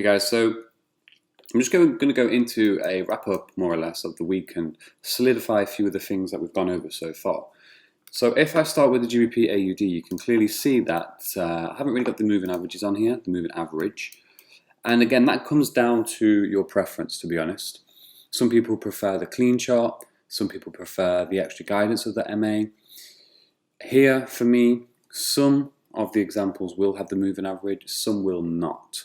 Okay guys, so I'm just going to go into a wrap up more or less of the week and solidify a few of the things that we've gone over so far. So if I start with the GBP AUD, you can clearly see that I haven't really got the moving averages on here, the moving average. And again, that comes down to your preference, to be honest. Some people prefer the clean chart, some people prefer the extra guidance of the MA. Here, for me, some of the examples will have the moving average, some will not.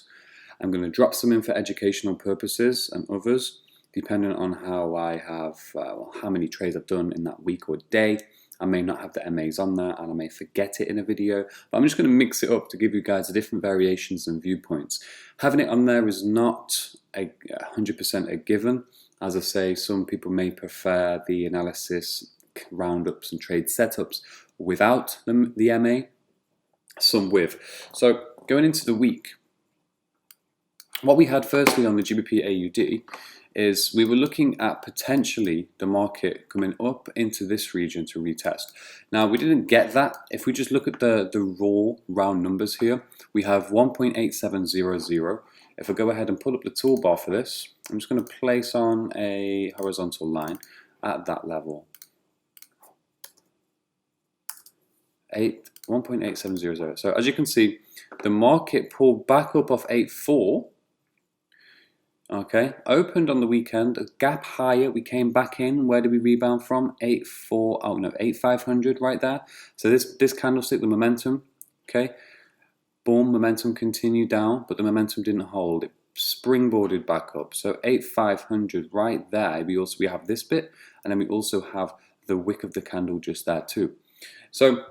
I'm going to drop some in for educational purposes and others, depending on how I have, how many trades I've done in that week or day. I may not have the MAs on there and I may forget it in a video, but I'm just going to mix it up to give you guys the different variations and viewpoints. Having it on there is not 100% a given. As I say, some people may prefer the analysis, roundups and trade setups without the MA, some with. So going into the week, what we had firstly on the GBP AUD is we were looking at potentially the market coming up into this region to retest. Now we didn't get that. If we just look at the raw round numbers here, we have 1.8700. If I go ahead and pull up the toolbar for this, I'm just going to place on a horizontal line at that level. 1.8700. So as you can see, the market pulled back up off 8.4. Okay, opened on the weekend, a gap higher, we came back in. Where did we rebound from? 8.4, oh no, 8.500 right there. So this candlestick, the momentum, okay, boom, momentum continued down, but the momentum didn't hold. It springboarded back up. So 8.500 right there. We have this bit, and then we also have the wick of the candle just there too. So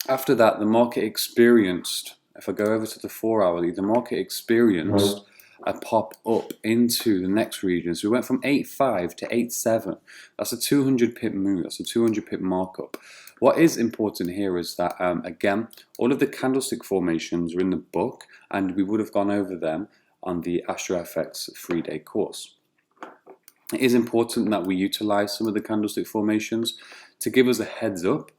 after that, the market experienced, if I go over to the 4 hourly, the market experienced a pop up into the next region. So we went from 8.5 to 8.7. That's a 200 pip move. That's a 200 pip markup. What is important here is that, again, all of the candlestick formations are in the book, and we would have gone over them on the AstroFX 3-day course. It is important that we utilize some of the candlestick formations to give us a heads up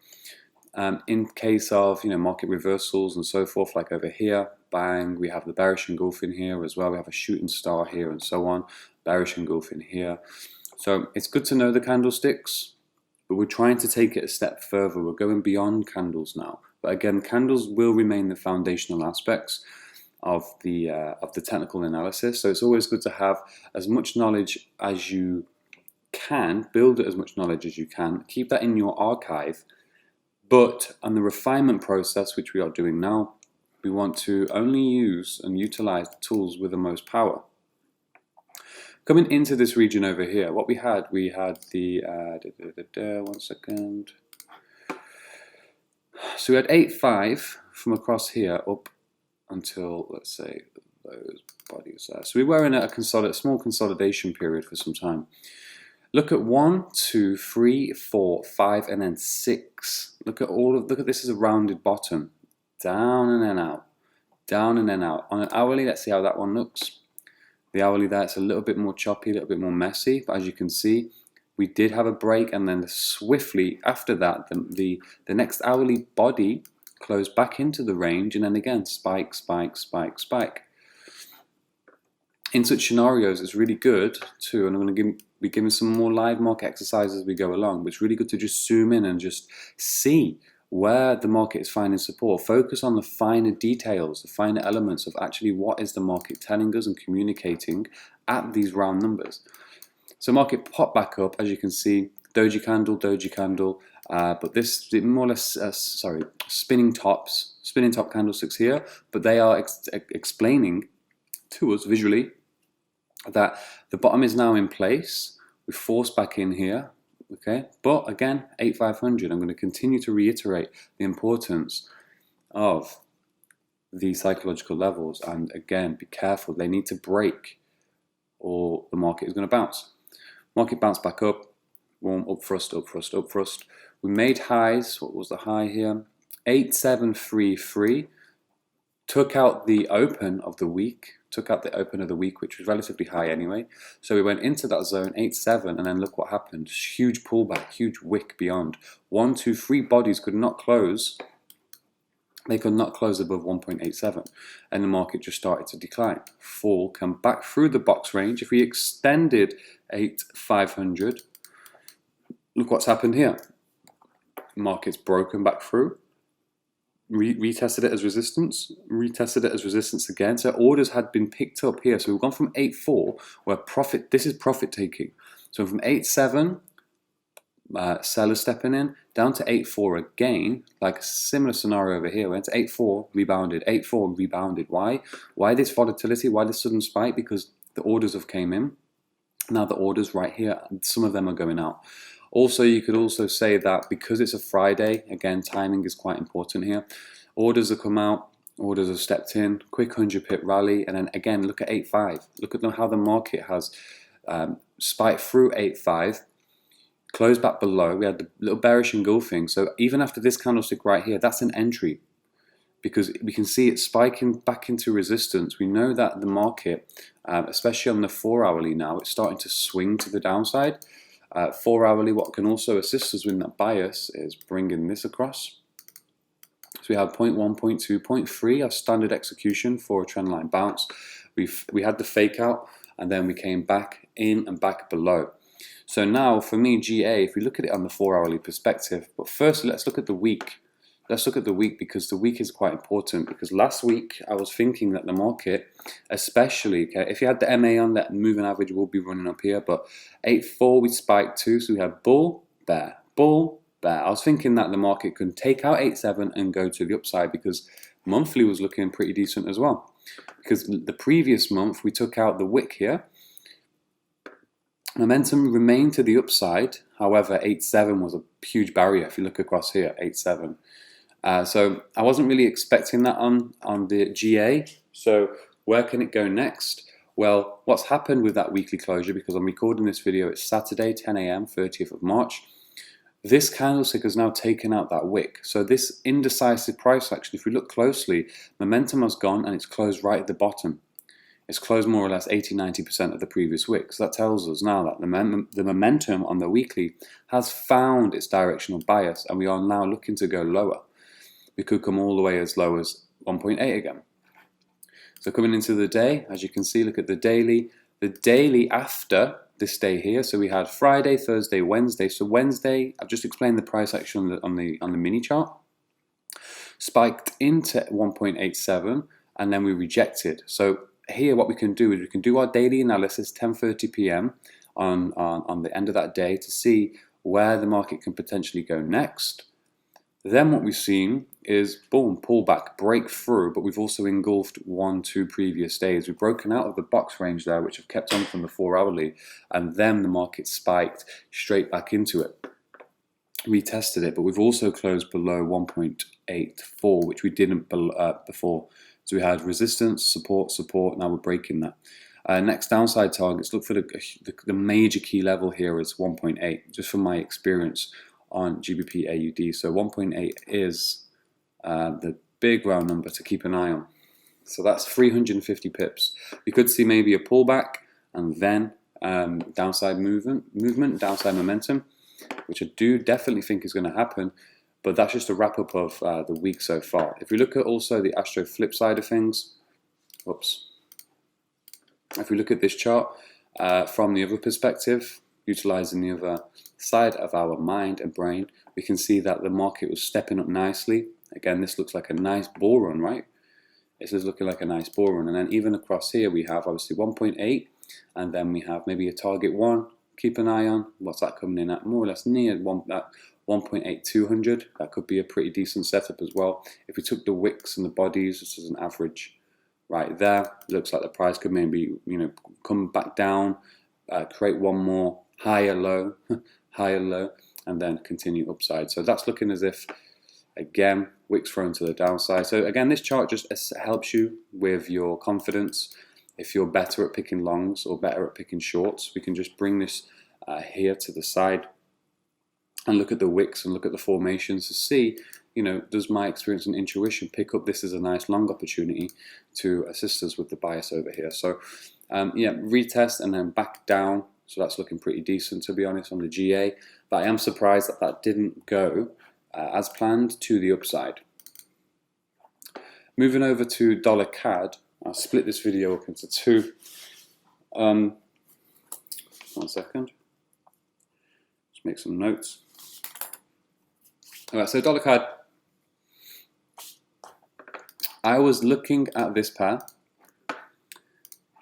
in case of market reversals and so forth, like over here. Bang, we have the bearish engulfing here as well. We have a shooting star here and so on. Bearish engulfing here. So it's good to know the candlesticks, but we're trying to take it a step further. We're going beyond candles now. But again, candles will remain the foundational aspects of the technical analysis. So it's always good to have as much knowledge as you can, build as much knowledge as you can, keep that in your archive. But on the refinement process, which we are doing now, we want to only use and utilize the tools with the most power. Coming into this region over here, what we had the, one second. So we had 8.5 from across here up until, let's say, those bodies there. So we were in a small consolidation period for some time. Look at 1, 2, 3, 4, 5, and then 6. Look at this as a rounded bottom. Down and then out. Down and then out. On an hourly, let's see how that one looks. The hourly there, it's a little bit more choppy, a little bit more messy. But as you can see, we did have a break, and then swiftly after that, the next hourly body closed back into the range, and then again, spike, spike, spike, spike. In such scenarios, it's really good to, and I'm going to be giving some more live market exercises as we go along, but it's really good to just zoom in and just see where the market is finding support. Focus on the finer details, the finer elements of actually what is the market telling us and communicating at these round numbers. So market popped back up, as you can see, doji candle, but this more or less, spinning top candlesticks here, but they are explaining to us visually that the bottom is now in place. We forced back in here, okay? But again, 8.500. I'm going to continue to reiterate the importance of the psychological levels, and again, be careful. They need to break, or the market is going to bounce. Market bounced back up. Boom, up thrust, up thrust, up thrust. We made highs. What was the high here? 8.733. Took out the open of the week. Which was relatively high anyway. So we went into that zone, 8.7, and then look what happened. Huge pullback, huge wick beyond. 1, 2, 3 bodies could not close They could not close above 1.87, and the market just started to decline. Fall, come back through the box range. If we extended 8,500, look what's happened here. Market's broken back through, retested it as resistance, retested it as resistance again. So orders had been picked up here. So we've gone from 8.4, where profit, this is profit taking. So from 8.7, sellers stepping in, down to 8.4 again, like a similar scenario over here. Went to 8.4, rebounded, 8.4, rebounded. Why? Why this volatility? Why this sudden spike? Because the orders have came in. Now the orders right here, some of them are going out. Also, you could also say that because it's a Friday, again, timing is quite important here. Orders have come out, orders have stepped in, quick 100 pip rally, and then again, look at 8.5. Look at how the market has spiked through 8.5, closed back below. We had the little bearish engulfing. So even after this candlestick right here, that's an entry, because we can see it spiking back into resistance. We know that the market, especially on the 4-hourly now, it's starting to swing to the downside. 4-hourly, what can also assist us with that bias is bringing this across. So we have 0.1, 0.2, 0.3, our standard execution for a trendline bounce. We had the fake out, and then we came back in and back below. So now for me, GA, if we look at it on the 4-hourly perspective, but first let's look at the week. Let's look at the week, because the week is quite important. Because last week I was thinking that the market, especially, okay, if you had the MA on, that moving average will be running up here, but 8.4 we spiked too, so we had bull, bear, bull, bear. I was thinking that the market could take out 8.7 and go to the upside, because monthly was looking pretty decent as well. Because the previous month we took out the wick here. Momentum remained to the upside. However, 8.7 was a huge barrier. If you look across here, 8.7. So I wasn't really expecting that on the GA. So where can it go next? Well, what's happened with that weekly closure, because I'm recording this video, it's Saturday, 10 AM, 30th of March. This candlestick has now taken out that wick. So this indecisive price action, if we look closely, momentum has gone and it's closed right at the bottom. It's closed more or less 80–90% of the previous wick. So that tells us now that the momentum on the weekly has found its directional bias, and we are now looking to go lower. We could come all the way as low as 1.8 again. So coming into the day, as you can see, look at the daily. The daily after this day here, so we had Friday, Thursday, Wednesday. So Wednesday, I've just explained the price action on the mini chart. Spiked into 1.87, and then we rejected. So here what we can do is we can do our daily analysis 10:30 p.m. on the end of that day to see where the market can potentially go next. Then what we've seen is, boom, pullback, breakthrough, but we've also engulfed 1-2 previous days. We've broken out of the box range there, which have kept on from the 4-hourly, and then the market spiked straight back into it. Retested it, but we've also closed below 1.84, which we didn't before. So we had resistance, support, support, now we're breaking that. Next downside targets, look for the major key level here is 1.8, just from my experience on GBP AUD. So 1.8 is the big round number to keep an eye on. So that's 350 pips. We could see maybe a pullback and then downside movement, downside momentum, which I do definitely think is going to happen. But that's just a wrap up of the week so far. If we look at also the Astro flip side of things, if we look at this chart from the other perspective, utilizing the other side of our mind and brain, we can see that the market was stepping up nicely. Again, this looks like a nice bull run, right? This is looking like a nice bull run. And then even across here, we have obviously 1.8, and then we have maybe a target 1. Keep an eye on what's that coming in at, more or less near 1.8200. That could be a pretty decent setup as well. If we took the wicks and the bodies, this is an average right there. It looks like the price could maybe, come back down, create one more higher low, higher low, and then continue upside. So that's looking as if, again, wicks thrown to the downside. So again, this chart just helps you with your confidence. If you're better at picking longs or better at picking shorts, we can just bring this here to the side and look at the wicks and look at the formations to see, does my experience and intuition pick up this as a nice long opportunity to assist us with the bias over here. So yeah, retest and then back down. So that's looking pretty decent, to be honest, on the GA. But I am surprised that that didn't go as planned to the upside. Moving over to dollar CAD, I'll split this video up into two. 1 second. Just make some notes. Alright, so dollar CAD. I was looking at this pair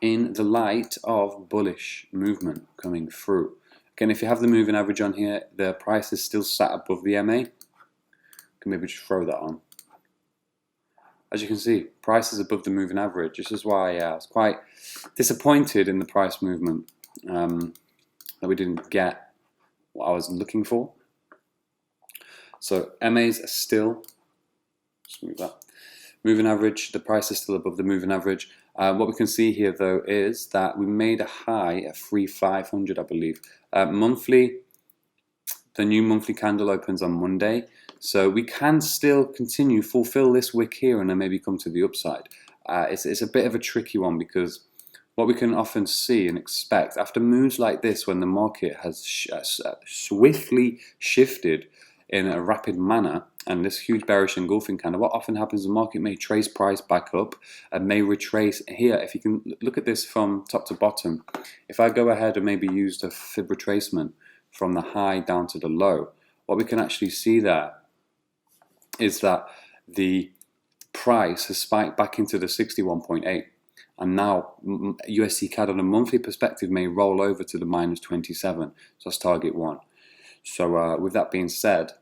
in the light of bullish movement coming through. Again, if you have the moving average on here, the price is still sat above the MA. Can maybe just throw that on. As you can see, price is above the moving average. This is why I was quite disappointed in the price movement, that we didn't get what I was looking for. So MAs are still, just move that, moving average, the price is still above the moving average. What we can see here though is that we made a high at 3,500, I believe. Monthly, the new monthly candle opens on Monday, so we can still continue, fulfill this wick here and then maybe come to the upside. It's a bit of a tricky one, because what we can often see and expect after moves like this, when the market has swiftly shifted in a rapid manner, and this huge bearish engulfing candle, what often happens, the market may trace price back up and may retrace here. If you can look at this from top to bottom, if I go ahead and maybe use the fib retracement from the high down to the low, what we can actually see there is that the price has spiked back into the 61.8, and now USD CAD on a monthly perspective may roll over to the -27, so that's target 1. So with that being said,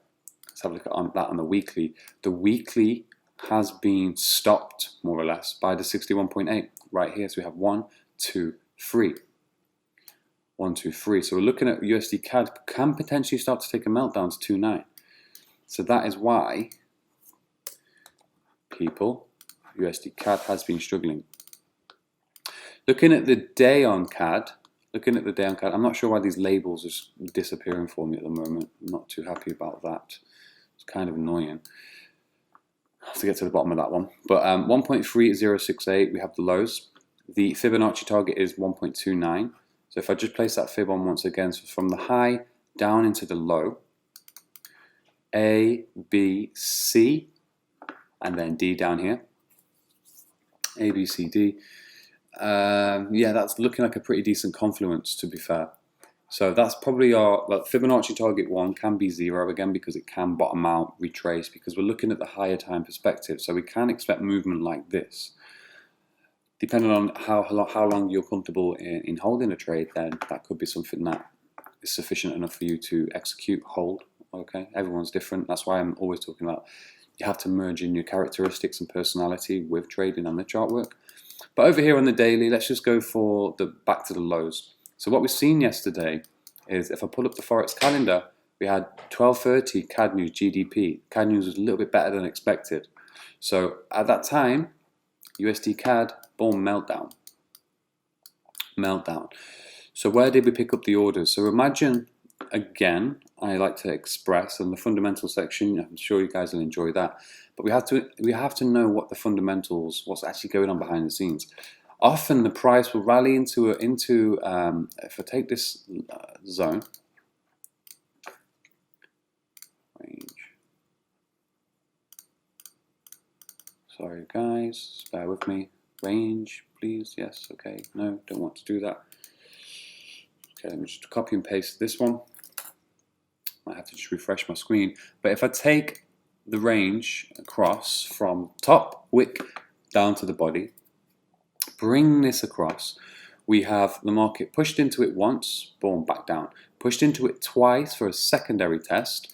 let's have a look at that on the weekly. The weekly has been stopped more or less by the 61.8 right here. So we have 1, 2, 3. 1, 2, 3. So we're looking at USD CAD can potentially start to take a meltdown to 2.9. So that is why USD CAD has been struggling. Looking at the day on CAD, I'm not sure why these labels are disappearing for me at the moment. I'm not too happy about that. It's kind of annoying. I have to get to the bottom of that one. But 1.3068, we have the lows. The Fibonacci target is 1.29. So if I just place that fib on once again, so from the high down into the low, A, B, C, and then D down here. A, B, C, D. Yeah, that's looking like a pretty decent confluence, to be fair. So that's probably our Fibonacci target 1 can be 0 again, because it can bottom out, retrace, because we're looking at the higher time perspective. So we can expect movement like this. Depending on how long you're comfortable in holding a trade, then that could be something that is sufficient enough for you to execute, hold. Okay, everyone's different. That's why I'm always talking about you have to merge in your characteristics and personality with trading on the chart work. But over here on the daily, let's just go for the back to the lows. So what we've seen yesterday is, if I pull up the Forex calendar, we had 12:30 CAD news GDP. CAD news was a little bit better than expected. So at that time, USD CAD, boom, meltdown. So where did we pick up the orders? So imagine, again, I like to express in the fundamental section, I'm sure you guys will enjoy that, but we have to know what the fundamentals, what's actually going on behind the scenes. Often the price will rally into if I take this zone, range, sorry guys, bear with me, range please, yes, okay, no, don't want to do that. Okay, let me just copy and paste this one. I have to just refresh my screen. But if I take the range across from top wick down to the body, bring this across, we have the market pushed into it once, boom, back down. Pushed into it twice for a secondary test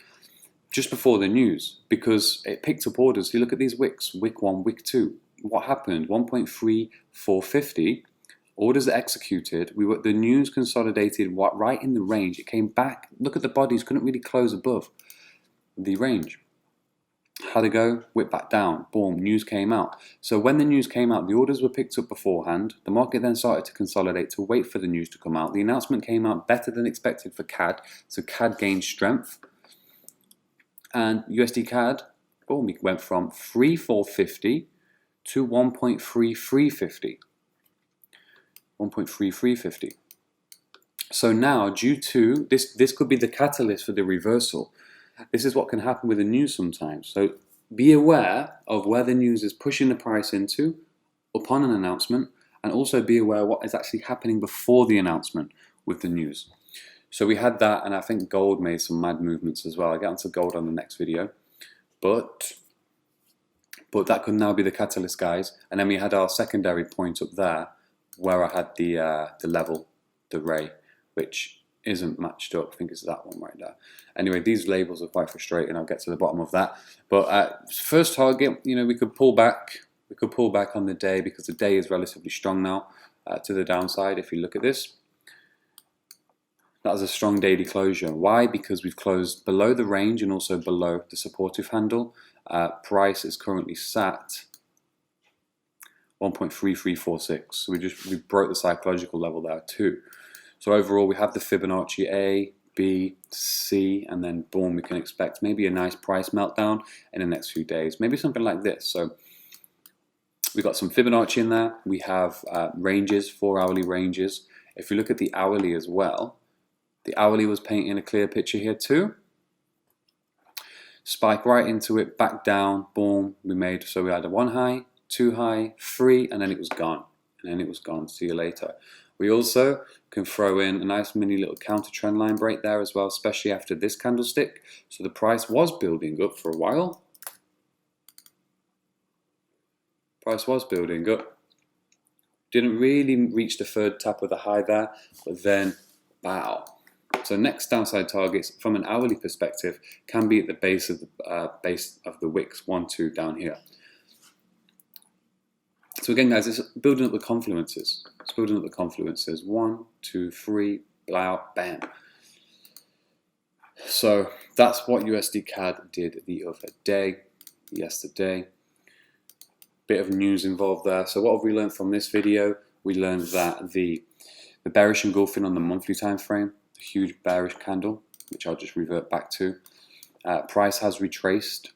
just before the news, because it picked up orders. You look at these wicks, wick 1, wick 2. What happened? 1.3450. Orders are executed. The news consolidated right in the range. It came back. Look at the bodies. Couldn't really close above the range. How'd it go? Whip back down. Boom. News came out. So when the news came out, the orders were picked up beforehand. The market then started to consolidate to wait for the news to come out. The announcement came out better than expected for CAD. So CAD gained strength. And USD CAD, boom, it went from 3,450 to 1.3350. 1.3350. So now, due to this could be the catalyst for the reversal. This is what can happen with the news sometimes. So be aware of where the news is pushing the price into upon an announcement, and also be aware what is actually happening before the announcement with the news. So we had that, and I think gold made some mad movements as well. I'll get onto gold on the next video. But that could now be the catalyst, guys. And then we had our secondary point up there where I had the level, the ray, which isn't matched up. I think it's that one right there. Anyway, these labels are quite frustrating. I'll get to the bottom of that. But first target, you know, we could pull back. We could pull back on the day because the day is relatively strong now to the downside. If you look at this, that was a strong daily closure. Why? Because we've closed below the range and also below the supportive handle. Price is currently sat 1.3346. So we broke the psychological level there too. So overall, we have the Fibonacci A, B, C, and then boom, we can expect maybe a nice price meltdown in the next few days. Maybe something like this. So we got some Fibonacci in there. We have ranges, 4 hourly ranges. If you look at the hourly as well, the hourly was painting a clear picture here too. Spike right into it, back down, boom, we made, so we had a 1 high, 2 high, 3, and then it was gone. And then it was gone, see you later. We also can throw in a nice mini little counter trend line break there as well, especially after this candlestick. So the price was building up for a while. Price was building up. Didn't really reach the third tap of the high there, but then, bow. So next downside targets from an hourly perspective can be at the base of the wicks, 1, 2 down here. So again, guys, it's building up the confluences. It's building up the confluences. 1, 2, 3, blow, bam. So that's what USD CAD did the other day, yesterday. Bit of news involved there. So what have we learned from this video? We learned that the bearish engulfing on the monthly time frame, the huge bearish candle, which I'll just revert back to. Price has retraced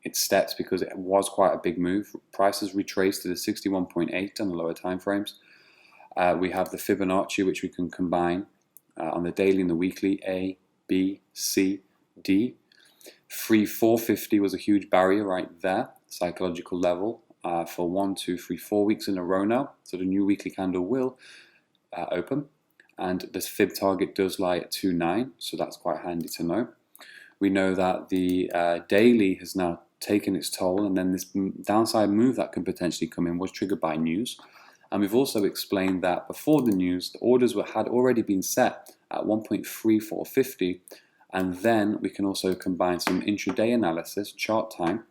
its steps because it was quite a big move. Price has retraced to the 61.8 on the lower time frames. We have the Fibonacci, which we can combine on the daily and the weekly, A, B, C, D. 450 was a huge barrier right there, psychological level, for 1, 2, 3, 4 weeks in a row now. So the new weekly candle will open. And this fib target does lie at 2.9, so that's quite handy to know. We know that the daily has now taken its toll, and then this downside move that can potentially come in was triggered by news. And we've also explained that before the news, the orders had already been set at 1.3450, and then we can also combine some intraday analysis, chart time,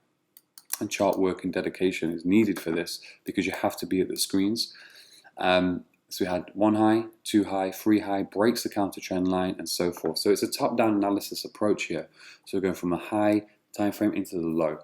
and chart work and dedication is needed for this because you have to be at the screens. So we had 1 high, 2 high, 3 high, breaks the counter trend line, and so forth. So it's a top-down analysis approach here. So we're going from a high time frame into the low.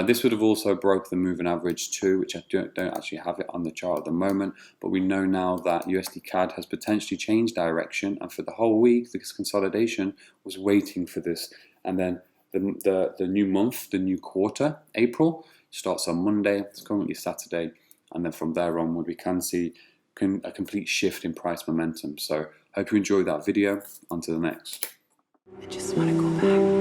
This would have also broke the moving average too, which I don't actually have it on the chart at the moment. But we know now that USD CAD has potentially changed direction, and for the whole week, this consolidation was waiting for this. And then the new month, the new quarter, April, starts on Monday. It's currently Saturday, and then from there onward, we can see a complete shift in price momentum. So hope you enjoyed that video. On to the next. I just want to go back.